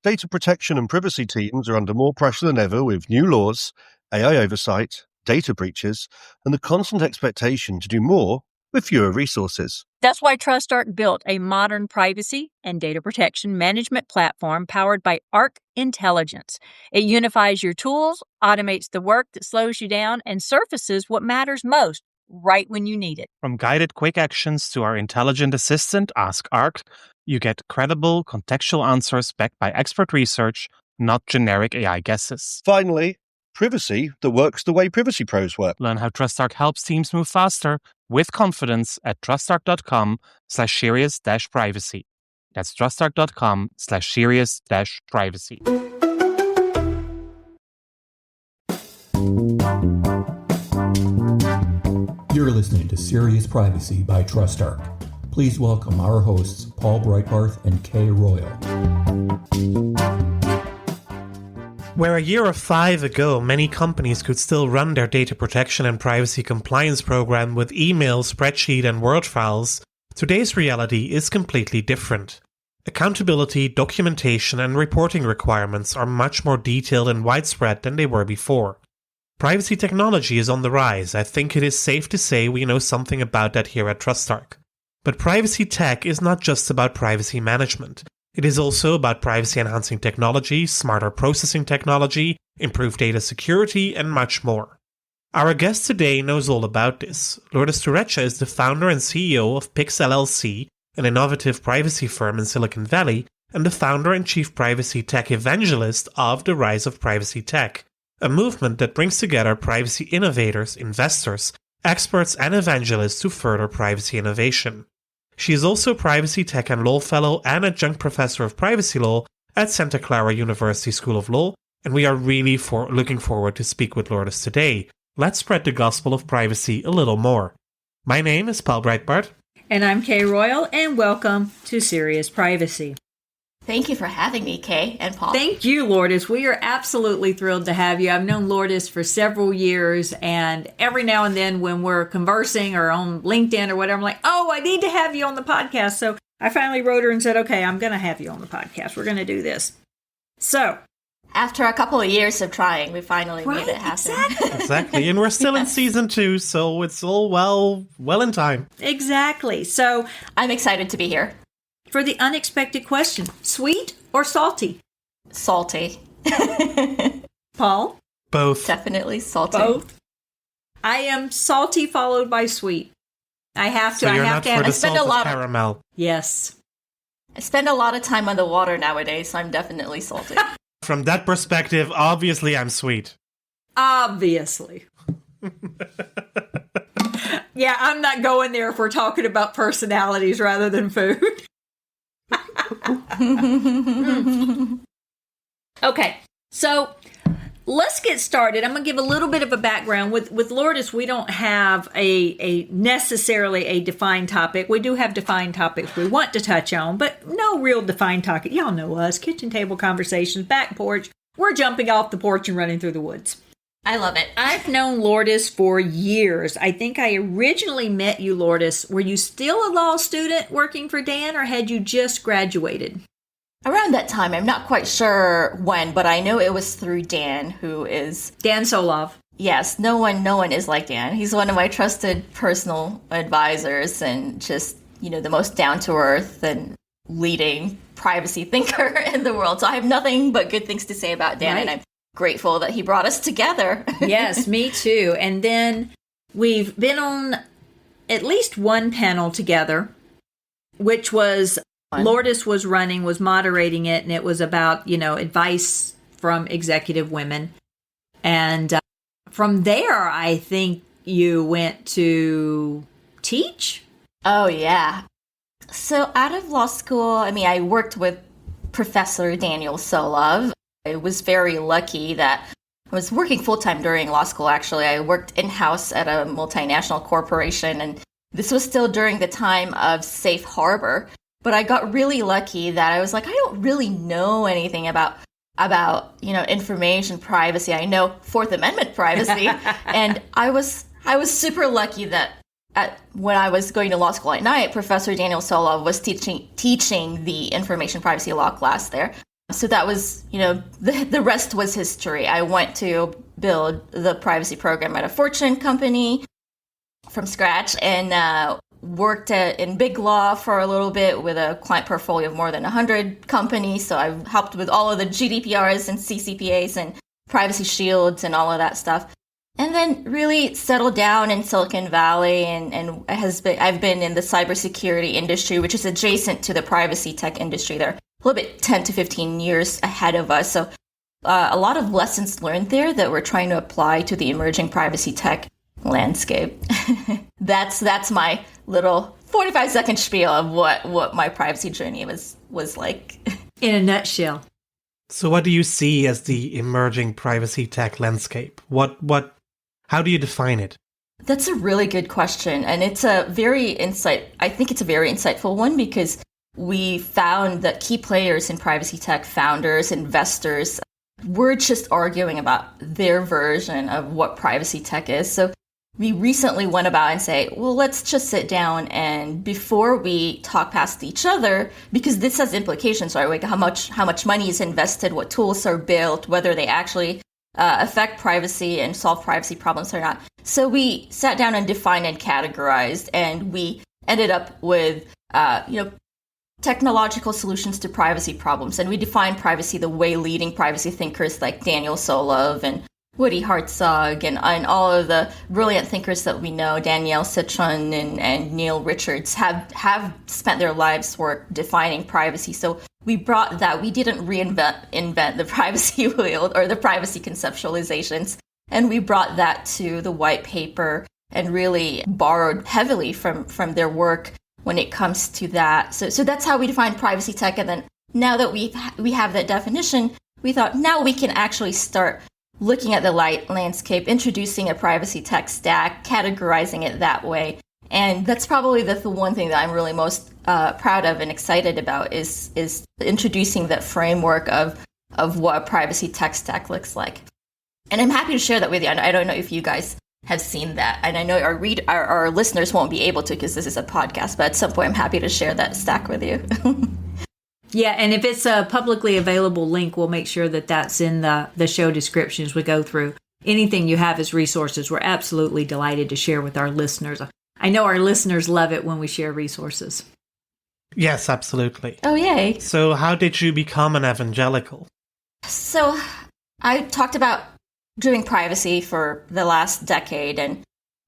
Data protection and privacy teams are under more pressure than ever with new laws, AI oversight, data breaches, and the constant expectation to do more with fewer resources. That's why TrustArc built a modern privacy and data protection management platform powered by Arc Intelligence. It unifies your tools, automates the work that slows you down, and surfaces what matters most right when you need it. From guided quick actions to our intelligent assistant, Ask Arc, you get credible, contextual answers backed by expert research, not generic AI guesses. Finally, privacy that works the way privacy pros work. Learn how TrustArc helps teams move faster with confidence at trustarc.com/serious-privacy. That's trustarc.com/serious-privacy. You're listening to Serious Privacy by TrustArc. Please welcome our hosts, Paul Breitbarth and Kay Royal. Where a year or 5 ago, many companies could still run their data protection and privacy compliance program with email, spreadsheet, and Word files, today's reality is completely different. Accountability, documentation, and reporting requirements are much more detailed and widespread than they were before. Privacy technology is on the rise. I think it is safe to say we know something about that here at TrustArc. But privacy tech is not just about privacy management. It is also about privacy-enhancing technology, smarter processing technology, improved data security, and much more. Our guest today knows all about this. Lourdes Turrecha is the founder and CEO of Pix LLC, an innovative privacy firm in Silicon Valley, and the founder and chief privacy tech evangelist of The Rise of Privacy Tech, a movement that brings together privacy innovators, investors, experts, and evangelists to further privacy innovation. She is also Privacy Tech and Law Fellow and Adjunct Professor of Privacy Law at Santa Clara University School of Law, and we are really looking forward to speak with Lourdes today. Let's spread the gospel of privacy a little more. My name is Paul Breitbarth. And I'm Kay Royal, and welcome to Serious Privacy. Thank you for having me, Kay and Paul. Thank you, Lourdes. We are absolutely thrilled to have you. I've known Lourdes for several years, and every now and then when we're conversing or on LinkedIn or whatever, I'm like, oh, I need to have you on the podcast. So I finally wrote her and said, okay, I'm going to have you on the podcast. We're going to do this. So after a couple of years of trying, we finally made it happen. Exactly. And we're still in season 2, so it's all well in time. Exactly. So I'm excited to be here. For the unexpected question, sweet or salty? Salty. Paul? Both. Definitely salty. Both. I am salty followed by sweet. I have to. So you're I have not to. for the salt of caramel. Yes. I spend a lot of time on the water nowadays, so I'm definitely salty. From that perspective, obviously I'm sweet. Obviously. Yeah, I'm not going there if we're talking about personalities rather than food. Okay, so let's get started. I'm going to give a little bit of a background. With Lourdes, we don't have a necessarily a defined topic. We do have defined topics we want to touch on, but no real defined topic. Y'all know us, kitchen table conversations, back porch. We're jumping off the porch and running through the woods. I love it. I've known Lourdes for years. I think I originally met you, Lourdes. Were you still a law student working for Dan, or had you just graduated? Around that time, I'm not quite sure when, but I know it was through Dan, who is... Dan Solov. Yes, no one is like Dan. He's one of my trusted personal advisors and just, the most down-to-earth and leading privacy thinker in the world. So I have nothing but good things to say about Dan, right. And I'm grateful that he brought us together. Yes, me too. And then we've been on at least one panel together, which was Lourdes was moderating it, and it was about, advice from executive women. And from there, I think you went to teach? Oh, yeah. So out of law school, I worked with Professor Daniel Solov. I was very lucky that I was working full-time during law school, actually. I worked in-house at a multinational corporation, and this was still during the time of Safe Harbor. But I got really lucky that I was like, I don't really know anything about information privacy. I know Fourth Amendment privacy. And I was super lucky that when I was going to law school at night, Professor Daniel Solov was teaching the information privacy law class there. So that was, the rest was history. I went to build the privacy program at a Fortune company from scratch and worked in big law for a little bit with a client portfolio of more than 100 companies. So I helped with all of the GDPRs and CCPAs and privacy shields and all of that stuff. And then really settled down in Silicon Valley and I've been in the cybersecurity industry, which is adjacent to the privacy tech industry. They're a little bit 10 to 15 years ahead of us. So a lot of lessons learned there that we're trying to apply to the emerging privacy tech landscape. That's my little 45-second spiel of what my privacy journey was like. In a nutshell. So what do you see as the emerging privacy tech landscape? How do you define it? That's a really good question. And it's I think it's a very insightful one because we found that key players in privacy tech, founders, investors, were just arguing about their version of what privacy tech is. So we recently went about and say, well, let's just sit down and before we talk past each other, because this has implications, right? Like how much money is invested, what tools are built, whether they actually affect privacy and solve privacy problems or not. So we sat down and defined and categorized, and we ended up with, technological solutions to privacy problems. And we defined privacy the way leading privacy thinkers like Daniel Solove and Woody Hartzog and all of the brilliant thinkers that we know, Danielle Citron and Neil Richards, have spent their lives work defining privacy. So we brought that. We didn't invent the privacy wheel or the privacy conceptualizations. And we brought that to the white paper and really borrowed heavily from their work when it comes to that. So that's how we define privacy tech. And then now that we have that definition, we thought now we can actually start looking at the landscape, introducing a privacy tech stack, categorizing it that way. And that's probably the one thing that I'm really most proud of and excited about is introducing that framework of what a privacy tech stack looks like. And I'm happy to share that with you. I don't know if you guys have seen that. And I know our listeners won't be able to because this is a podcast, but at some point I'm happy to share that stack with you. Yeah, and if it's a publicly available link, we'll make sure that that's in the show description as we go through. Anything you have as resources, we're absolutely delighted to share with our listeners. I know our listeners love it when we share resources. Yes, absolutely. Oh, yay. So how did you become an evangelical? So I talked about doing privacy for the last decade, and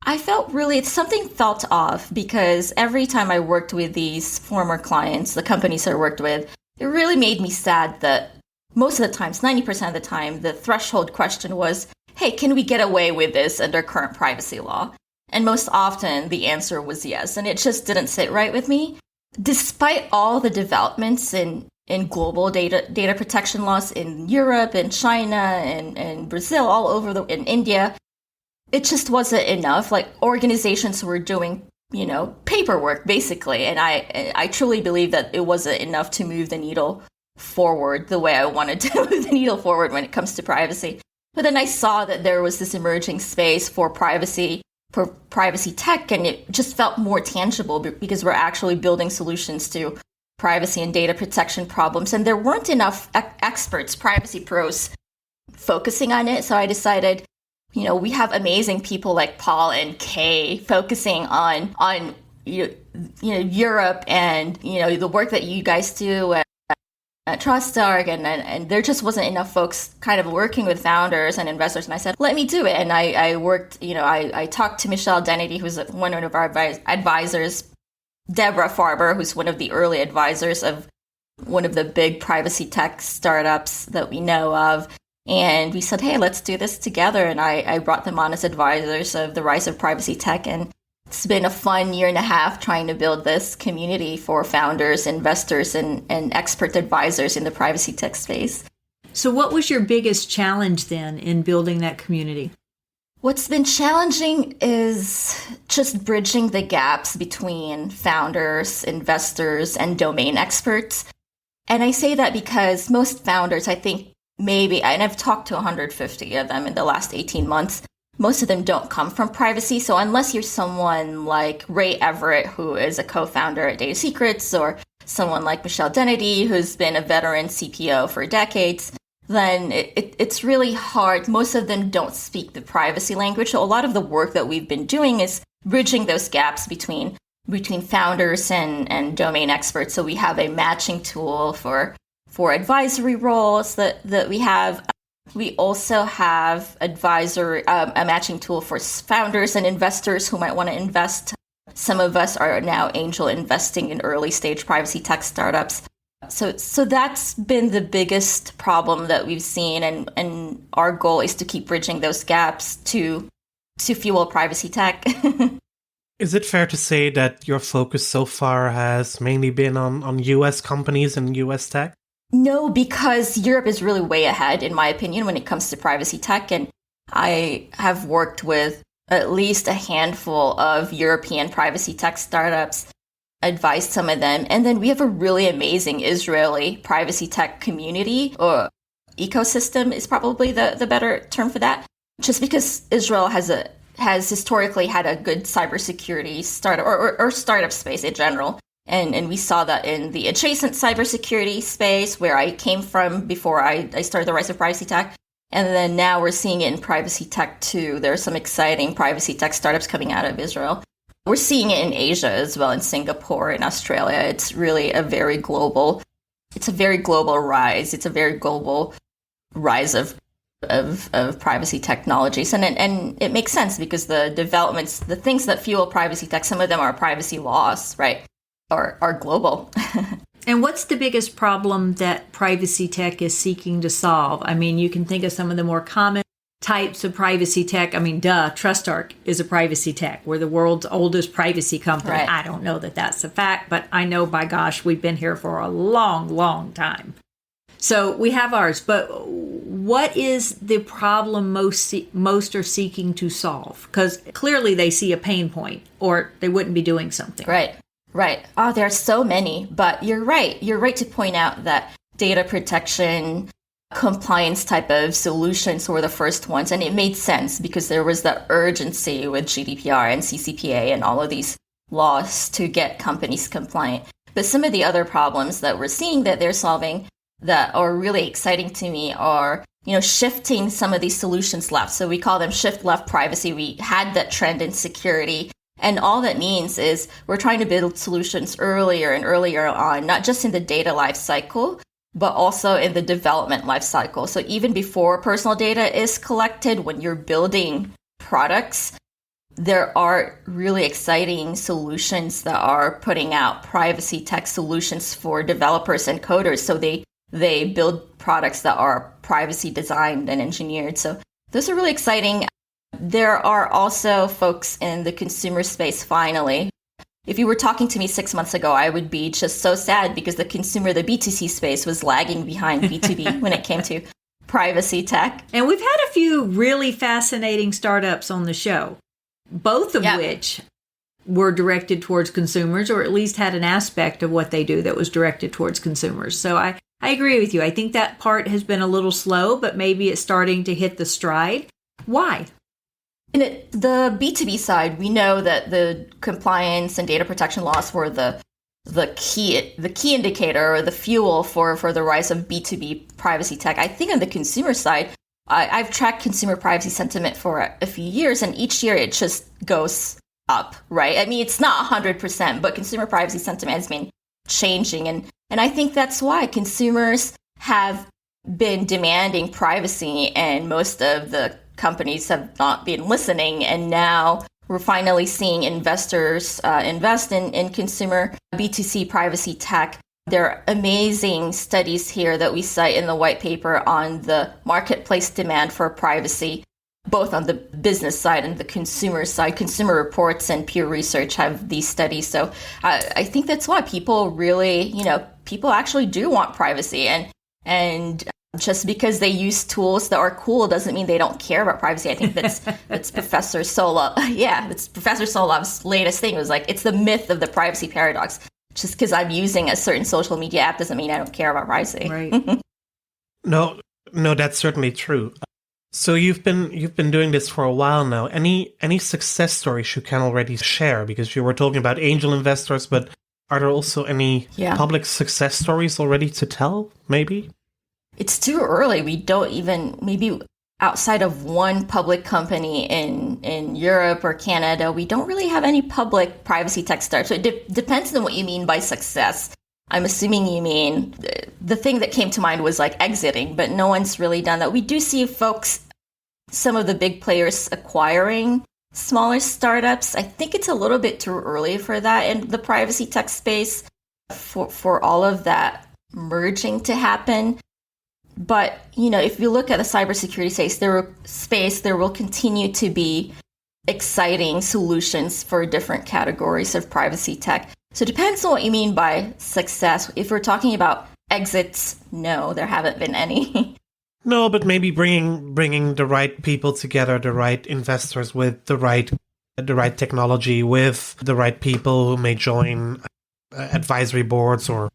I felt something felt off because every time I worked with these former clients, the companies I worked with, it really made me sad that most of the times, 90% of the time, the threshold question was, hey, can we get away with this under current privacy law? And most often the answer was yes, and it just didn't sit right with me. Despite all the developments in global data protection laws in Europe and China and Brazil, all over in India, it just wasn't enough. Like organizations were doing, paperwork basically. And I truly believe that it wasn't enough to move the needle forward the way I wanted to move the needle forward when it comes to privacy. But then I saw that there was this emerging space for privacy tech, and it just felt more tangible because we're actually building solutions to privacy and data protection problems. And there weren't enough experts, privacy pros, focusing on it. So I decided, we have amazing people like Paul and Kay focusing on Europe and, the work that you guys do at TrustArc, and there just wasn't enough folks kind of working with founders and investors. And I said, let me do it. And I worked, I talked to Michelle Dennedy, who's one of our advisors, Deborah Farber, who's one of the early advisors of one of the big privacy tech startups that we know of. And we said, hey, let's do this together. And I brought them on as advisors of the rise of privacy tech. And it's been a fun year and a half trying to build this community for founders, investors, and expert advisors in the privacy tech space. So what was your biggest challenge then in building that community? What's been challenging is just bridging the gaps between founders, investors, and domain experts. And I say that because most founders, I think maybe, and I've talked to 150 of them in the last 18 months, most of them don't come from privacy. So unless you're someone like Ray Everett, who is a co-founder at Data Secrets, or someone like Michelle Dennedy, who's been a veteran CPO for decades, then it's really hard. Most of them don't speak the privacy language. So a lot of the work that we've been doing is bridging those gaps between founders and domain experts. So we have a matching tool for advisory roles that we have. We also have a matching tool for founders and investors who might want to invest. Some of us are now angel investing in early stage privacy tech startups. So that's been the biggest problem that we've seen, and our goal is to keep bridging those gaps to fuel privacy tech. Is it fair to say that your focus so far has mainly been on US companies and US tech? No, because Europe is really way ahead, in my opinion, when it comes to privacy tech. And I have worked with at least a handful of European privacy tech startups, advised some of them. And then we have a really amazing Israeli privacy tech community, or ecosystem is probably the better term for that. Just because Israel has historically had a good cybersecurity startup or startup space in general. And we saw that in the adjacent cybersecurity space where I came from before I started the rise of privacy tech. And then now we're seeing it in privacy tech too. There are some exciting privacy tech startups coming out of Israel. We're seeing it in Asia as well, in Singapore, in Australia. It's really a very global rise. It's a very global rise of privacy technologies. And it makes sense because the developments, the things that fuel privacy tech, some of them are privacy laws, right? Are global. And what's the biggest problem that privacy tech is seeking to solve? I mean, you can think of some of the more common types of privacy tech. I mean, TrustArc is a privacy tech. We're the world's oldest privacy company. Right. I don't know that that's a fact, but I know, by gosh, we've been here for a long, long time. So we have ours, but what is the problem most are seeking to solve? Because clearly they see a pain point, or they wouldn't be doing something. Right. Oh, there are so many, but you're right. You're right to point out that data protection, compliance type of solutions were the first ones. And it made sense because there was that urgency with GDPR and CCPA and all of these laws to get companies compliant. But some of the other problems that we're seeing that they're solving that are really exciting to me are, shifting some of these solutions left. So we call them shift left privacy. We had that trend in security. And all that means is we're trying to build solutions earlier and earlier on, not just in the data life cycle, but also in the development life cycle. So even before personal data is collected, when you're building products, there are really exciting solutions that are putting out privacy tech solutions for developers and coders. So they build products that are privacy designed and engineered. So those are really exciting. There are also folks in the consumer space, finally. If you were talking to me 6 months ago, I would be just so sad because the B2C space was lagging behind B2B when it came to privacy tech. And we've had a few really fascinating startups on the show, both of which were directed towards consumers, or at least had an aspect of what they do that was directed towards consumers. So I agree with you. I think that part has been a little slow, but maybe it's starting to hit the stride. Why? In the B2B side, we know that the compliance and data protection laws were the key indicator or the fuel for the rise of B2B privacy tech. I think on the consumer side, I've tracked consumer privacy sentiment for a few years, and each year it just goes up, right? I mean, it's not 100%, but consumer privacy sentiment has been changing. And I think that's why consumers have been demanding privacy, and most of the companies have not been listening. And now we're finally seeing investors invest in consumer B2C privacy tech. There are amazing studies here that we cite in the white paper on the marketplace demand for privacy, both on the business side and the consumer side. Consumer reports and peer research have these studies. So I think that's why people really, people actually do want privacy. And just because they use tools that are cool doesn't mean they don't care about privacy. I think that's Professor Solov. Yeah, that's Professor Solov's latest thing. It was like, it's the myth of the privacy paradox. Just because I'm using a certain social media app doesn't mean I don't care about privacy. Right. No, that's certainly true. So you've been doing this for a while now. Any success stories you can already share? Because you were talking about angel investors, but Are there also any Yeah. public success stories already to tell, maybe? It's too early. We don't even, maybe outside of one public company in Europe or Canada, we don't really have any public privacy tech startups. So it depends on what you mean by success. I'm assuming you mean the thing that came to mind was like exiting, but no one's really done that. We do see folks, some of the big players acquiring smaller startups. I think it's a little bit too early for that in the privacy tech space for all of that merging to happen. But, you know, if you look at the cybersecurity space, there will continue to be exciting solutions for different categories of privacy tech. So it depends on what you mean by success. If we're talking about exits, no, there haven't been any. No, but maybe bringing the right people together, the right investors with the right technology, with the right people who may join advisory boards or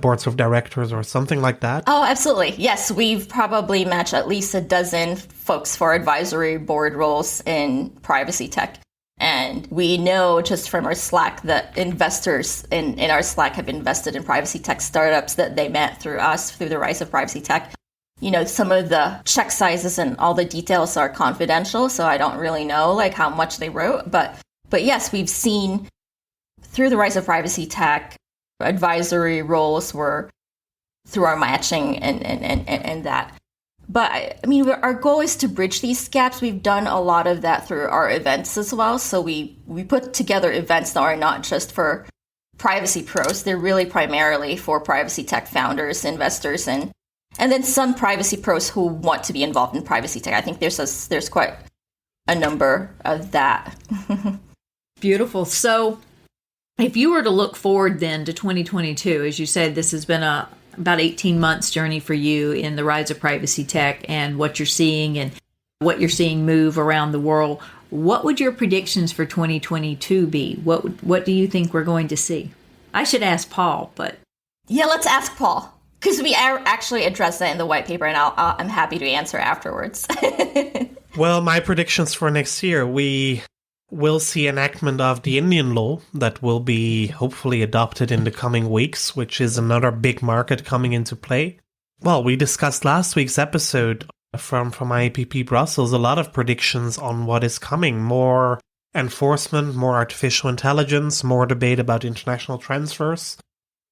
boards of directors or something like that. Oh, absolutely. Yes, we've probably matched at least a dozen folks for advisory board roles in privacy tech. And we know just from our Slack that investors in our Slack have invested in privacy tech startups that they met through us, through the rise of privacy tech. You know, some of the check sizes and all the details are confidential, so I don't really know like how much they wrote. But yes, we've seen through the rise of privacy tech, advisory roles were through our matching and that. But I mean, our goal is to bridge these gaps. We've done a lot of that through our events as well. So we put together events that are not just for privacy pros. They're really primarily for privacy tech founders, investors, and then some privacy pros who want to be involved in privacy tech. I think there's quite a number of that. Beautiful. So if you were to look forward then to 2022, as you said, this has been about 18 months journey for you in the rise of privacy tech and what you're seeing move around the world. What would your predictions for 2022 be? What do you think we're going to see? I should ask Paul, but Yeah, let's ask Paul, because we actually addressed that in the white paper, and I'm happy to answer afterwards. Well, my predictions for next year, we will see enactment of the Indian law that will be hopefully adopted in the coming weeks, which is another big market coming into play. Well, we discussed last week's episode from IAPP Brussels, a lot of predictions on what is coming. More enforcement, more artificial intelligence, more debate about international transfers,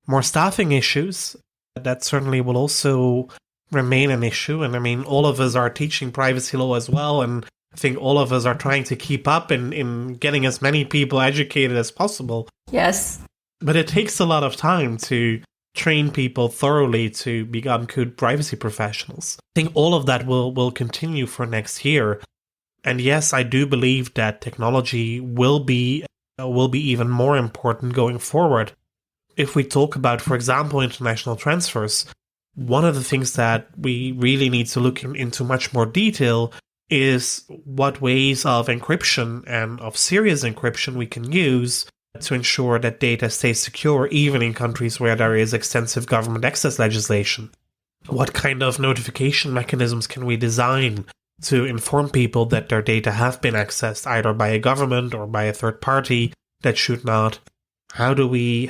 more staffing issues. That certainly will also remain an issue. And I mean, all of us are teaching privacy law as well, and I think all of us are trying to keep up in getting as many people educated as possible. Yes. But it takes a lot of time to train people thoroughly to become good privacy professionals. I think all of that will continue for next year. And yes, I do believe that technology will be even more important going forward. If we talk about, for example, international transfers, one of the things that we really need to look into much more detail is what ways of encryption and of serious encryption we can use to ensure that data stays secure even in countries where there is extensive government access legislation. What kind of notification mechanisms can we design to inform people that their data have been accessed either by a government or by a third party that should not? How do we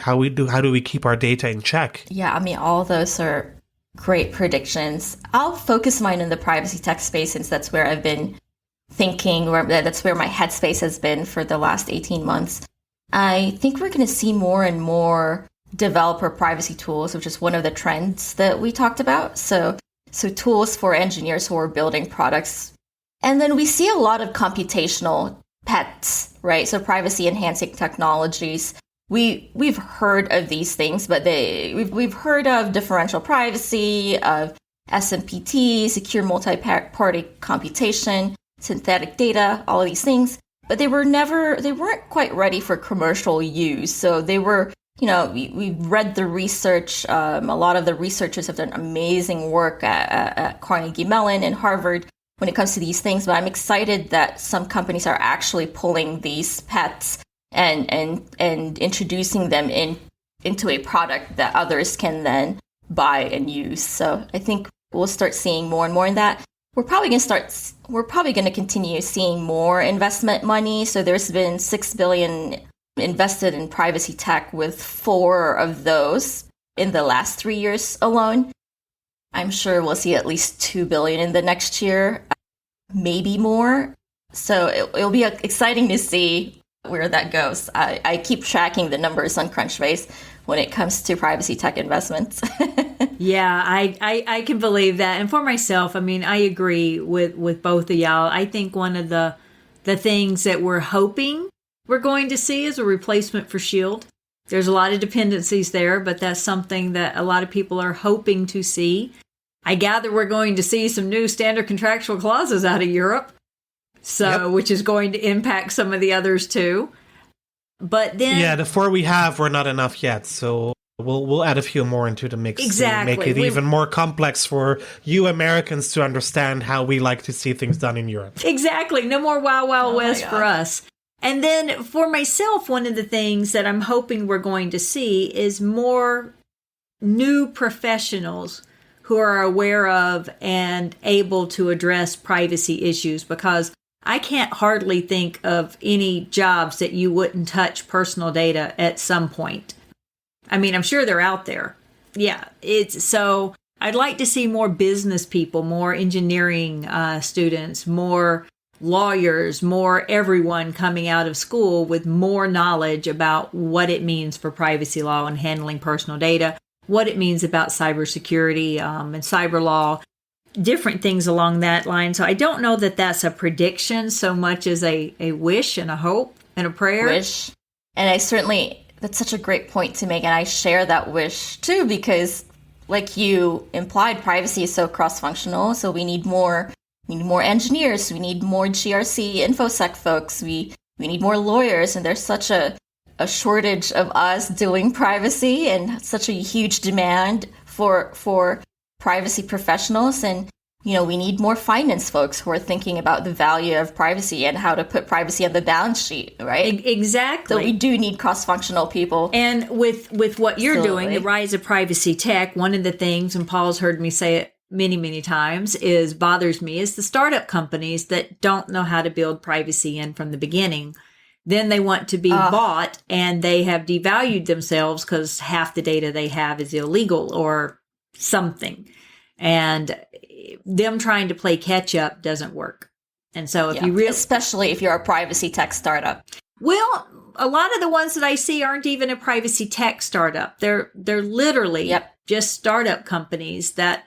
keep our data in check? Yeah, I mean, all those are great predictions. I'll focus mine in the privacy tech space since that's where I've been thinking, or that's where my headspace has been for the last 18 months. I think we're going to see more and more developer privacy tools, which is one of the trends that we talked about. So tools for engineers who are building products. And then we see a lot of computational pets, right? So privacy enhancing technologies. We've heard of these things, but we've heard of differential privacy, of SMPT, secure multi-party computation, synthetic data, all of these things, but they weren't quite ready for commercial use. So they were, we read the research. A lot of the researchers have done amazing work at Carnegie Mellon and Harvard when it comes to these things. But I'm excited that some companies are actually pulling these pets and introducing them into a product that others can then buy and use. So I think we'll start seeing more and more in that. We're probably going to continue seeing more investment money. So there's been $6 billion invested in privacy tech with 4 of those in the last 3 years alone. I'm sure we'll see at least 2 billion in the next year, maybe more. So it'll be exciting to see where that goes. I keep tracking the numbers on Crunchbase when it comes to privacy tech investments. Yeah, I can believe that. And for myself, I mean, I agree with both of y'all. I think one of the things that we're hoping we're going to see is a replacement for Shield. There's a lot of dependencies there, but that's something that a lot of people are hoping to see. I gather we're going to see some new standard contractual clauses out of Europe, so which is going to impact some of the others too. But then, the 4 we have were not enough yet, so we'll add a few more into the mix exactly. to make it even more complex for you Americans to understand how we like to see things done in Europe. Exactly. No more Wild Wild West for us. And then for myself, one of the things that I'm hoping we're going to see is more new professionals who are aware of and able to address privacy issues, because I can't hardly think of any jobs that you wouldn't touch personal data at some point. I mean, I'm sure they're out there. Yeah, so I'd like to see more business people, more engineering students, more lawyers, more everyone coming out of school with more knowledge about what it means for privacy law and handling personal data, what it means about cybersecurity and cyber law, different things along that line. So I don't know that that's a prediction so much as a wish and a hope and a prayer. Wish. And that's such a great point to make. And I share that wish too, because like you implied, privacy is so cross-functional. So we need more engineers. We need more GRC InfoSec folks. We need more lawyers. And there's such a shortage of us doing privacy and such a huge demand for privacy professionals. And, we need more finance folks who are thinking about the value of privacy and how to put privacy on the balance sheet, right? Exactly. So we do need cross-functional people. And with what you're doing, the rise of privacy tech, one of the things, and Paul's heard me say it many, many times, bothers me is the startup companies that don't know how to build privacy in from the beginning. Then they want to be bought, and they have devalued themselves because half the data they have is illegal or something. And them trying to play catch up doesn't work. And so especially if you're a privacy tech startup. Well, a lot of the ones that I see aren't even a privacy tech startup. They're literally just startup companies that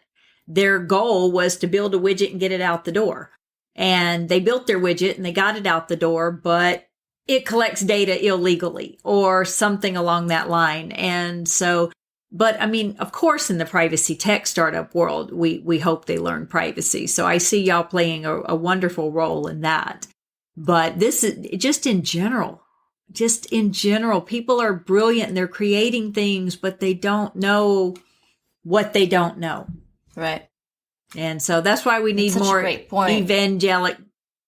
their goal was to build a widget and get it out the door. And they built their widget and they got it out the door, but it collects data illegally or something along that line. And so, but I mean, of course, in the privacy tech startup world, we hope they learn privacy. So I see y'all playing a wonderful role in that. But this is just in general, people are brilliant and they're creating things, but they don't know what they don't know. Right. And so that's why we need more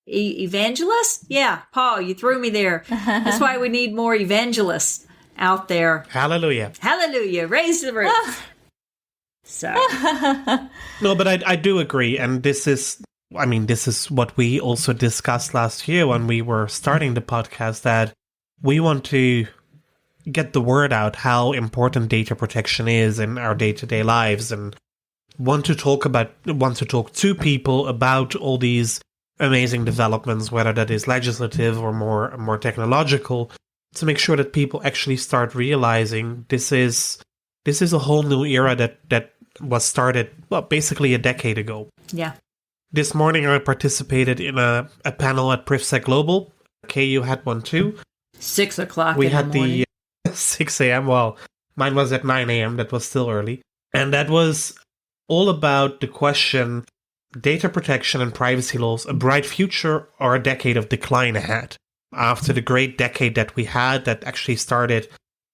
evangelists. Yeah, Paul, you threw me there. That's why we need more evangelists out there. Hallelujah. Hallelujah. Raise the roof. So. No, but I do agree. And this is what we also discussed last year when we were starting the podcast, that we want to get the word out how important data protection is in our day-to-day lives, and want to talk to people about all these amazing developments, whether that is legislative or more technological, to make sure that people actually start realizing this is a whole new era that was started, well, basically a decade ago. Yeah. This morning I participated in a panel at PrivSec Global. KU had one too. 6 o'clock we in had the morning. 6 a.m. Well, mine was at 9 a.m. That was still early. And that was all about the question, data protection and privacy laws, a bright future or a decade of decline ahead? After the great decade that we had, that actually started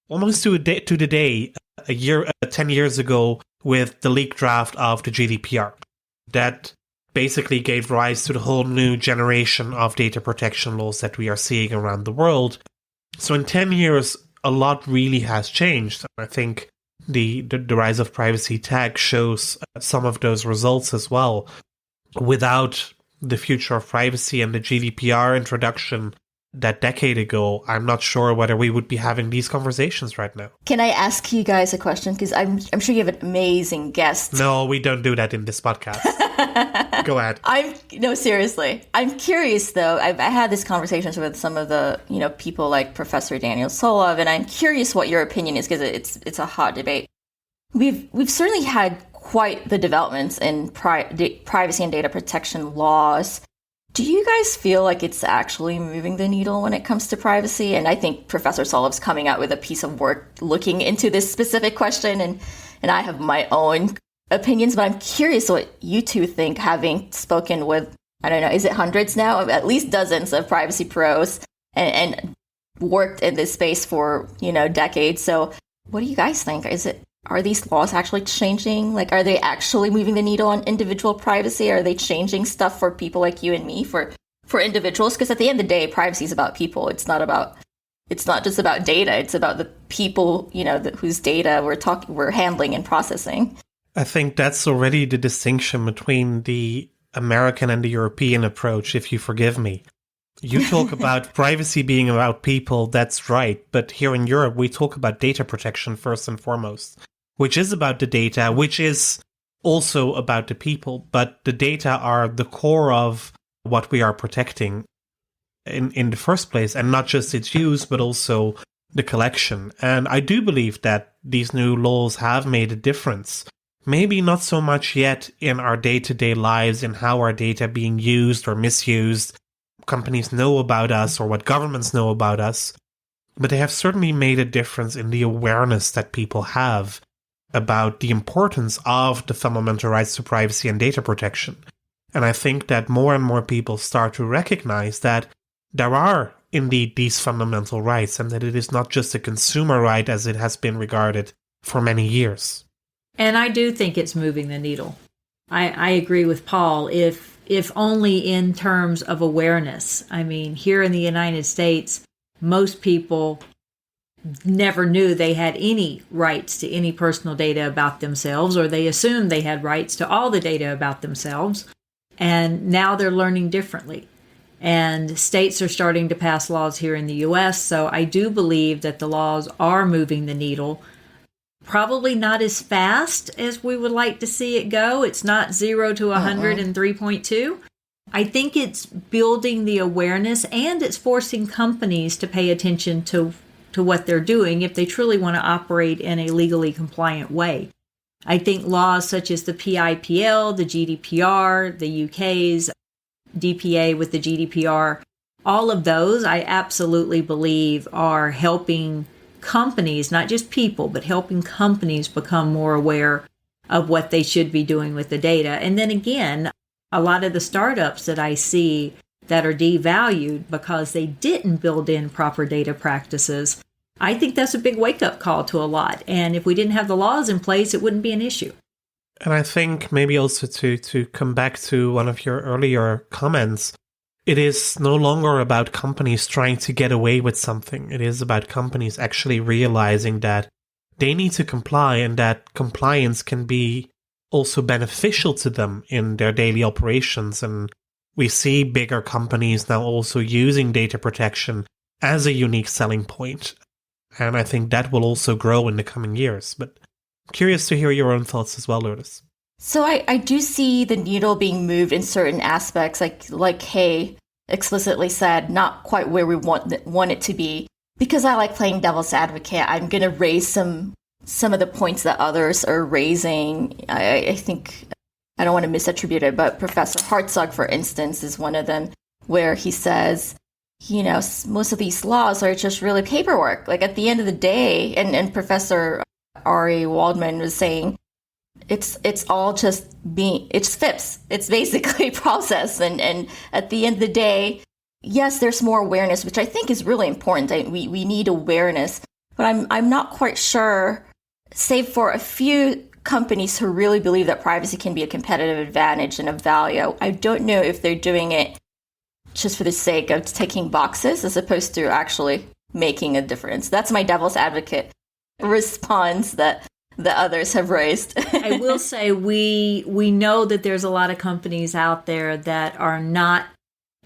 almost to the day, 10 years ago, with the leaked draft of the GDPR. That basically gave rise to the whole new generation of data protection laws that we are seeing around the world. So in 10 years, a lot really has changed. I think the rise of privacy tech shows some of those results as well. Without the future of privacy and the GDPR introduction, that decade ago, I'm not sure whether we would be having these conversations right now. Can I ask you guys a question? Because I'm sure you have an amazing guest. No, we don't do that in this podcast. Go ahead. No, seriously. I'm curious though. I had these conversations with some of the, people like Professor Daniel Solov, and I'm curious what your opinion is because it's a hot debate. We've certainly had quite the developments in privacy and data protection laws. Do you guys feel like it's actually moving the needle when it comes to privacy? And I think Professor Solov's coming out with a piece of work looking into this specific question, and I have my own opinions, but I'm curious what you two think, having spoken with, I don't know, is it hundreds now? At least dozens of privacy pros and worked in this space for, decades. So what do you guys think? Are these laws actually changing? Like, are they actually moving the needle on individual privacy? Are they changing stuff for people like you and me, for individuals? Because at the end of the day, privacy is about people. It's not just about data. It's about the people, whose data we're handling and processing. I think that's already the distinction between the American and the European approach, if you forgive me. You talk about privacy being about people, that's right. But here in Europe, we talk about data protection first and foremost, which is about the data, which is also about the people. But the data are the core of what we are protecting in the first place, and not just its use, but also the collection. And I do believe that these new laws have made a difference. Maybe not so much yet in our day-to-day lives, in how our data being used or misused, companies know about us or what governments know about us, but they have certainly made a difference in the awareness that people have about the importance of the fundamental rights to privacy and data protection. And I think that more and more people start to recognize that there are indeed these fundamental rights, and that it is not just a consumer right as it has been regarded for many years. And I do think it's moving the needle. I agree with Paul, if only in terms of awareness. I mean, here in the United States, most people never knew they had any rights to any personal data about themselves, or they assumed they had rights to all the data about themselves. And now they're learning differently. And states are starting to pass laws here in the U.S., so I do believe that the laws are moving the needle. Probably not as fast as we would like to see it go. It's not 0 to 100 in 3.2. I think it's building the awareness, and it's forcing companies to pay attention to what they're doing if they truly want to operate in a legally compliant way. I think laws such as the PIPL, the GDPR, the UK's DPA with the GDPR, all of those I absolutely believe are helping companies, not just people, but helping companies become more aware of what they should be doing with the data. And then again, a lot of the startups that I see that are devalued because they didn't build in proper data practices, I think that's a big wake-up call to a lot. And if we didn't have the laws in place, it wouldn't be an issue. And I think maybe also to come back to one of your earlier comments, it is no longer about companies trying to get away with something. It is about companies actually realizing that they need to comply, and that compliance can be also beneficial to them in their daily operations. And we see bigger companies now also using data protection as a unique selling point. And I think that will also grow in the coming years. But I'm curious to hear your own thoughts as well, Lourdes. So I do see the needle being moved in certain aspects, like Kay explicitly said, not quite where we want it to be. Because I like playing devil's advocate, I'm going to raise some of the points that others are raising. I think, I don't want to misattribute it, but Professor Hartzog, for instance, is one of them, where he says, most of these laws are just really paperwork. Like at the end of the day, and Professor Ari Waldman was saying, it's all just it's FIPS. It's basically process. And at the end of the day, yes, there's more awareness, which I think is really important. We need awareness, but I'm not quite sure, save for a few companies who really believe that privacy can be a competitive advantage and a value. I don't know if they're doing it just for the sake of ticking boxes as opposed to actually making a difference. That's my devil's advocate response that the others have raised. I will say we know that there's a lot of companies out there that are not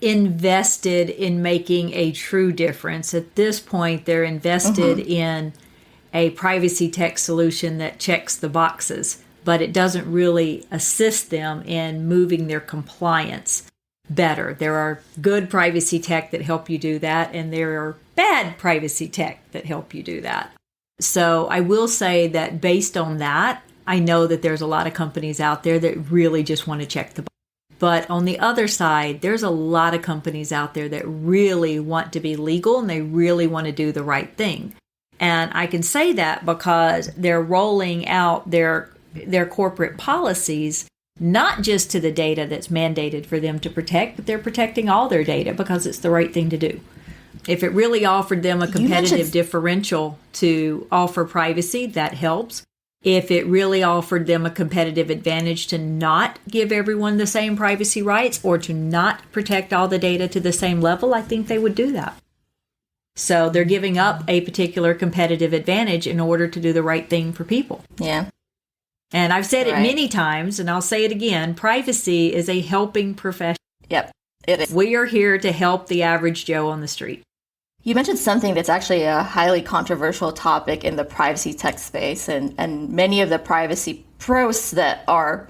invested in making a true difference. At this point, they're invested in a privacy tech solution that checks the boxes, but it doesn't really assist them in moving their compliance better. There are good privacy tech that help you do that, and there are bad privacy tech that help you do that. So I will say that based on that, I know that there's a lot of companies out there that really just want to check the box. But on the other side, there's a lot of companies out there that really want to be legal and they really want to do the right thing. And I can say that because they're rolling out their corporate policies, not just to the data that's mandated for them to protect, but they're protecting all their data because it's the right thing to do. If it really offered them a competitive differential to offer privacy, that helps. If it really offered them a competitive advantage to not give everyone the same privacy rights or to not protect all the data to the same level, I think they would do that. So they're giving up a particular competitive advantage in order to do the right thing for people. Yeah. And I've said it many times, and I'll say it again, privacy is a helping profession. Yep, it is. We are here to help the average Joe on the street. You mentioned something that's actually a highly controversial topic in the privacy tech space, and many of the privacy pros that are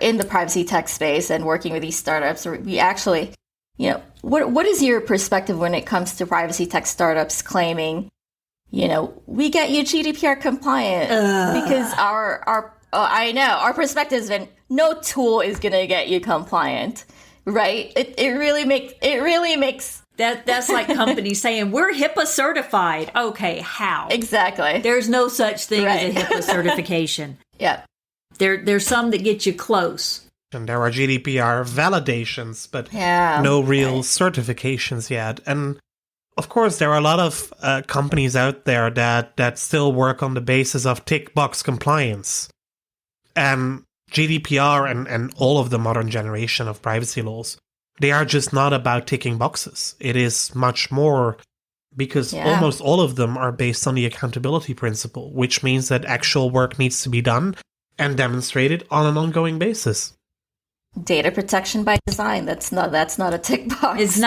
in the privacy tech space and working with these startups, we actually, what is your perspective when it comes to privacy tech startups claiming, we get you GDPR compliant because our perspective has been no tool is going to get you compliant, right? It really makes That's like companies saying, we're HIPAA certified. Okay, how? Exactly. There's no such thing as a HIPAA certification. Yeah. There's some that get you close. And there are GDPR validations, but no real certifications yet. And of course, there are a lot of companies out there that still work on the basis of tick box compliance. And GDPR and all of the modern generation of privacy laws, they are just not about ticking boxes. It is much more, because almost all of them are based on the accountability principle, which means that actual work needs to be done and demonstrated on an ongoing basis. Data protection by design. That's not a tick box. It's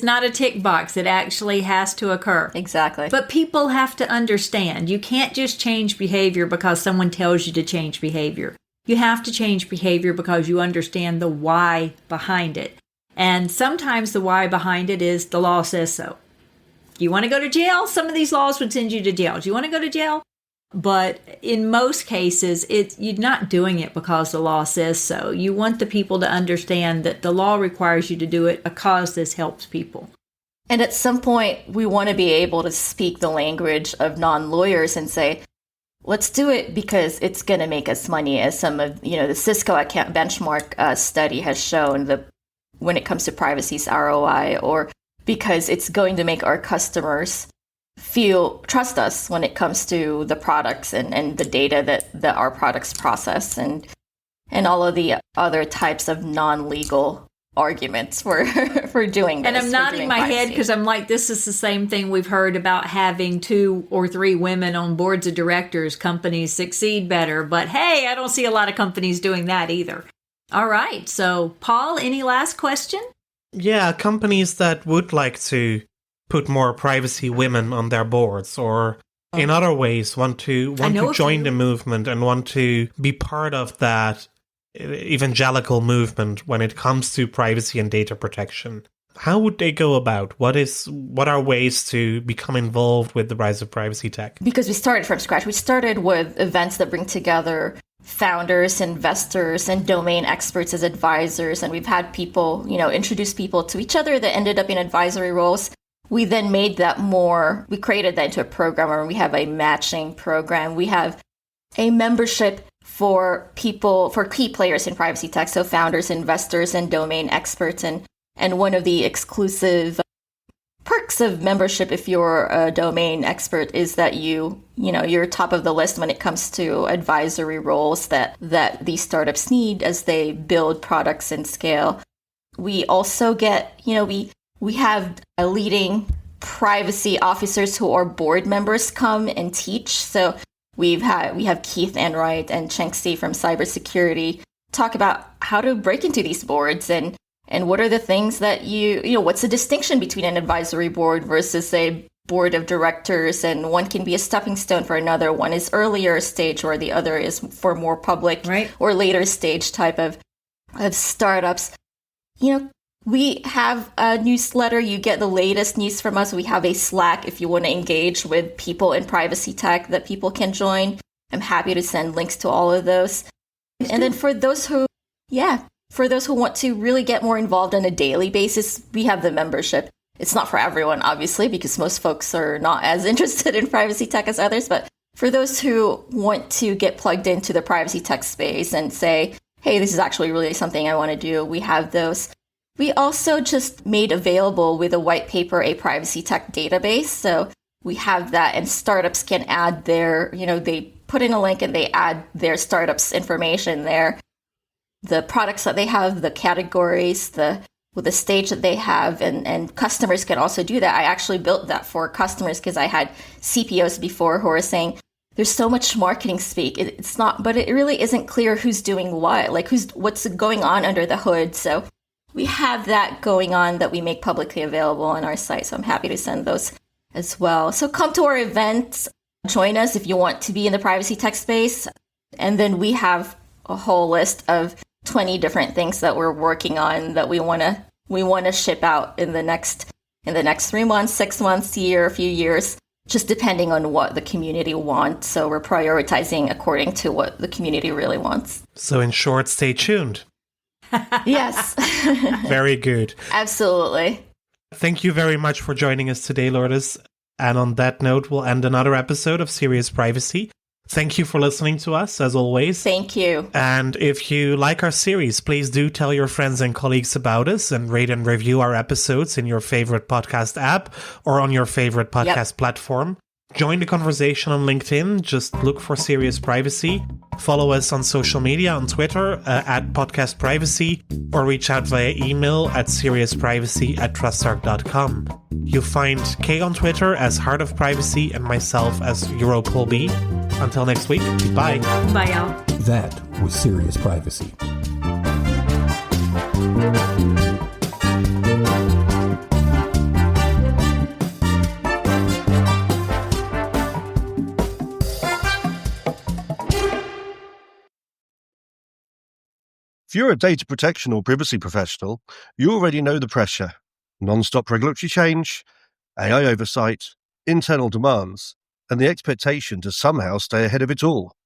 not a tick box. It actually has to occur. Exactly. But people have to understand. You can't just change behavior because someone tells you to change behavior. You have to change behavior because you understand the why behind it. And sometimes the why behind it is the law says so. You want to go to jail? Some of these laws would send you to jail. Do you want to go to jail? But in most cases, you're not doing it because the law says so. You want the people to understand that the law requires you to do it because this helps people. And at some point, we want to be able to speak the language of non-lawyers and say, let's do it because it's going to make us money, as some of, the Cisco account benchmark study has shown when it comes to privacy's ROI, or because it's going to make our customers trust us when it comes to the products and the data that our products process, and all of the other types of non-legal arguments for doing this. And I'm nodding my head because I'm like, this is the same thing we've heard about having 2 or 3 women on boards of directors. Companies succeed better. But hey, I don't see a lot of companies doing that either. All right. So, Paul, any last question? Yeah, companies that would like to put more privacy women on their boards, or in other ways want to join the movement and want to be part of that evangelical movement when it comes to privacy and data protection. How would they go about? What are ways to become involved with the rise of privacy tech? Because we started from scratch. We started with events that bring together founders, investors, and domain experts as advisors. And we've had people, introduce people to each other that ended up in advisory roles. We then made that we created that into a program where we have a matching program. We have a membership for key players in privacy tech, so founders, investors, and domain experts. And one of the exclusive perks of membership, if you're a domain expert, is that you're top of the list when it comes to advisory roles that these startups need as they build products and scale. We also get, we have leading privacy officers who are board members come and teach. So we have Keith Enright and Cheng Si from cybersecurity talk about how to break into these boards and And what are the things that what's the distinction between an advisory board versus a board of directors? And one can be a stepping stone for another. One is earlier stage, or the other is for more public or later stage type of startups. We have a newsletter. You get the latest news from us. We have a Slack if you want to engage with people in privacy tech that people can join. I'm happy to send links to all of those. And then for those who want to really get more involved on a daily basis, we have the membership. It's not for everyone, obviously, because most folks are not as interested in privacy tech as others. But for those who want to get plugged into the privacy tech space and say, hey, this is actually really something I want to do, we have those. We also just made available with a white paper a privacy tech database. So we have that, and startups can add they put in a link and they add their startups information there. The products that they have, the categories, the stage that they have, and customers can also do that. I actually built that for customers because I had CPOs before who were saying, there's so much marketing speak. It's not, but it really isn't clear who's doing what, like what's going on under the hood. So we have that going on that we make publicly available on our site. So I'm happy to send those as well. So come to our events, join us if you want to be in the privacy tech space. And then we have a whole list of 20 different things that we're working on that we want to ship out in the next 3 months, 6 months, year, a few years, just depending on what the community wants. So we're prioritizing according to what the community really wants. So in short, stay tuned. Yes. Very good. Absolutely. Thank you very much for joining us today, Lourdes. And on that note, we'll end another episode of Serious Privacy. Thank you for listening to us, as always. Thank you. And if you like our series, please do tell your friends and colleagues about us and rate and review our episodes in your favorite podcast app or on your favorite podcast platform. Join the conversation on LinkedIn. Just look for Serious Privacy. Follow us on social media, on Twitter at Podcast Privacy, or reach out via email at seriousprivacy@trustarc.com. You'll find Kay on Twitter as Heart of Privacy and myself as EuroPolB. Until next week, goodbye. Bye, y'all. That was Serious Privacy. If you're a data protection or privacy professional, you already know the pressure. Non-stop regulatory change, AI oversight, internal demands, and the expectation to somehow stay ahead of it all.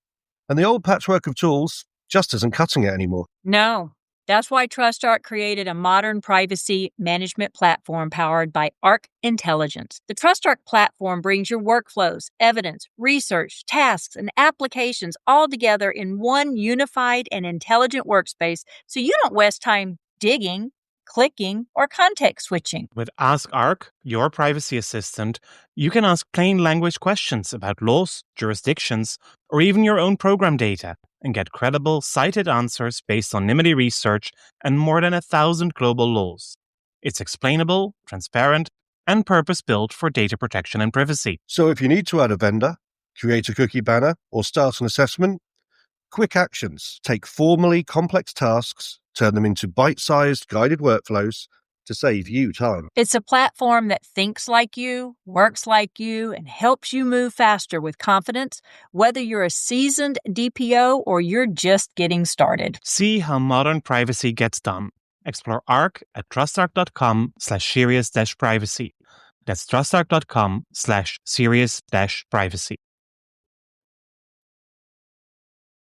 And the old patchwork of tools just isn't cutting it anymore. No. That's why TrustArc created a modern privacy management platform powered by Arc Intelligence. The TrustArc platform brings your workflows, evidence, research, tasks, and applications all together in one unified and intelligent workspace so you don't waste time digging, clicking, or context switching. With Ask Arc, your privacy assistant, you can ask plain language questions about laws, jurisdictions, or even your own program data, and get credible, cited answers based on NIMBY research and more than 1,000 global laws. It's explainable, transparent, and purpose-built for data protection and privacy. So if you need to add a vendor, create a cookie banner, or start an assessment, quick actions take formally complex tasks, turn them into bite-sized guided workflows to save you time. It's a platform that thinks like you, works like you, and helps you move faster with confidence, whether you're a seasoned DPO or you're just getting started. See how modern privacy gets done. Explore Arc at trustarc.com/serious-privacy. That's trustarc.com/serious-privacy.